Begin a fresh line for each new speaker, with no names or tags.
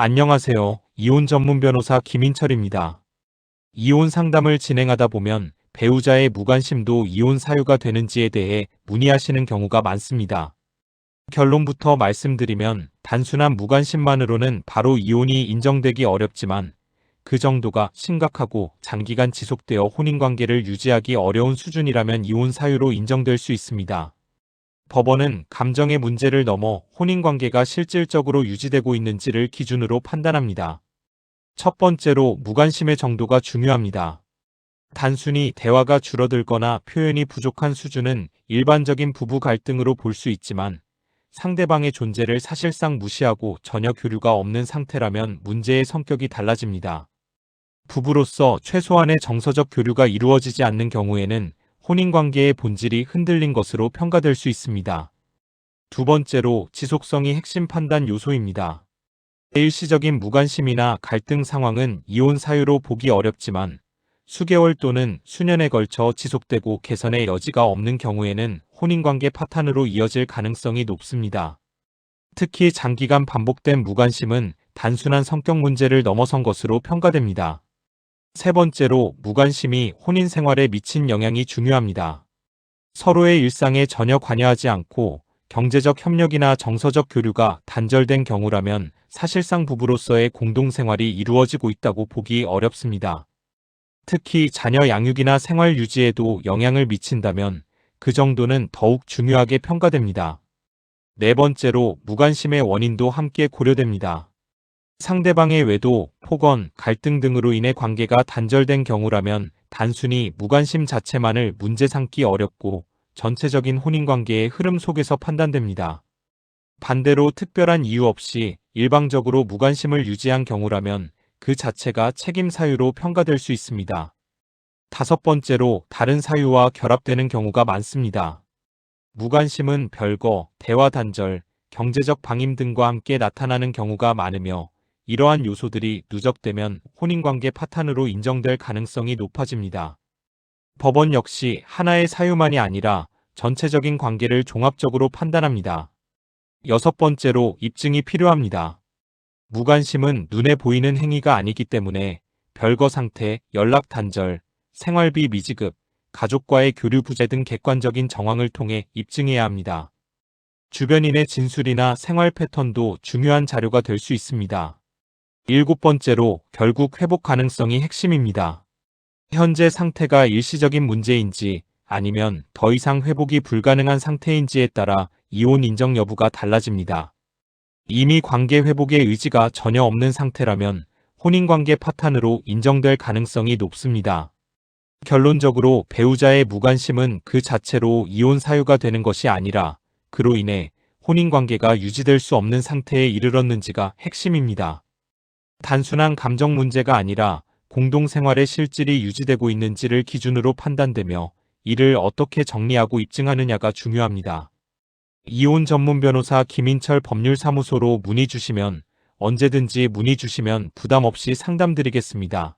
안녕하세요. 이혼 전문 변호사 김인철입니다. 이혼 상담을 진행하다 보면 배우자의 무관심도 이혼 사유가 되는지에 대해 문의하시는 경우가 많습니다. 결론부터 말씀드리면 단순한 무관심만으로는 바로 이혼이 인정되기 어렵지만 그 정도가 심각하고 장기간 지속되어 혼인관계를 유지하기 어려운 수준이라면 이혼 사유로 인정될 수 있습니다. 법원은 감정의 문제를 넘어 혼인관계가 실질적으로 유지되고 있는지를 기준으로 판단합니다. 첫 번째로 무관심의 정도가 중요합니다. 단순히 대화가 줄어들거나 표현이 부족한 수준은 일반적인 부부 갈등으로 볼 수 있지만 상대방의 존재를 사실상 무시하고 전혀 교류가 없는 상태라면 문제의 성격이 달라집니다. 부부로서 최소한의 정서적 교류가 이루어지지 않는 경우에는 혼인관계의 본질이 흔들린 것으로 평가될 수 있습니다. 두 번째로 지속성이 핵심 판단 요소입니다. 일시적인 무관심이나 갈등 상황은 이혼 사유로 보기 어렵지만 수개월 또는 수년에 걸쳐 지속되고 개선의 여지가 없는 경우에는 혼인관계 파탄으로 이어질 가능성이 높습니다. 특히 장기간 반복된 무관심은 단순한 성격 문제를 넘어선 것으로 평가됩니다. 세 번째로 무관심이 혼인 생활에 미친 영향이 중요합니다. 서로의 일상에 전혀 관여하지 않고 경제적 협력이나 정서적 교류가 단절된 경우라면 사실상 부부로서의 공동생활이 이루어지고 있다고 보기 어렵습니다. 특히 자녀 양육이나 생활 유지에도 영향을 미친다면 그 정도는 더욱 중요하게 평가됩니다. 네 번째로 무관심의 원인도 함께 고려됩니다. 상대방의 외도, 폭언, 갈등 등으로 인해 관계가 단절된 경우라면 단순히 무관심 자체만을 문제 삼기 어렵고 전체적인 혼인관계의 흐름 속에서 판단됩니다. 반대로 특별한 이유 없이 일방적으로 무관심을 유지한 경우라면 그 자체가 책임 사유로 평가될 수 있습니다. 다섯 번째로 다른 사유와 결합되는 경우가 많습니다. 무관심은 별거, 대화 단절, 경제적 방임 등과 함께 나타나는 경우가 많으며 이러한 요소들이 누적되면 혼인관계 파탄으로 인정될 가능성이 높아집니다. 법원 역시 하나의 사유만이 아니라 전체적인 관계를 종합적으로 판단합니다. 여섯 번째로 입증이 필요합니다. 무관심은 눈에 보이는 행위가 아니기 때문에 별거 상태, 연락 단절, 생활비 미지급, 가족과의 교류 부재 등 객관적인 정황을 통해 입증해야 합니다. 주변인의 진술이나 생활 패턴도 중요한 자료가 될 수 있습니다. 일곱 번째로 결국 회복 가능성이 핵심입니다. 현재 상태가 일시적인 문제인지 아니면 더 이상 회복이 불가능한 상태인지에 따라 이혼 인정 여부가 달라집니다. 이미 관계 회복의 의지가 전혀 없는 상태라면 혼인관계 파탄으로 인정될 가능성이 높습니다. 결론적으로 배우자의 무관심은 그 자체로 이혼 사유가 되는 것이 아니라 그로 인해 혼인관계가 유지될 수 없는 상태에 이르렀는지가 핵심입니다. 단순한 감정 문제가 아니라 공동생활의 실질이 유지되고 있는지를 기준으로 판단되며 이를 어떻게 정리하고 입증하느냐가 중요합니다. 이혼 전문 변호사 김인철 법률사무소로 문의 주시면 언제든지 문의 주시면 부담 없이 상담드리겠습니다.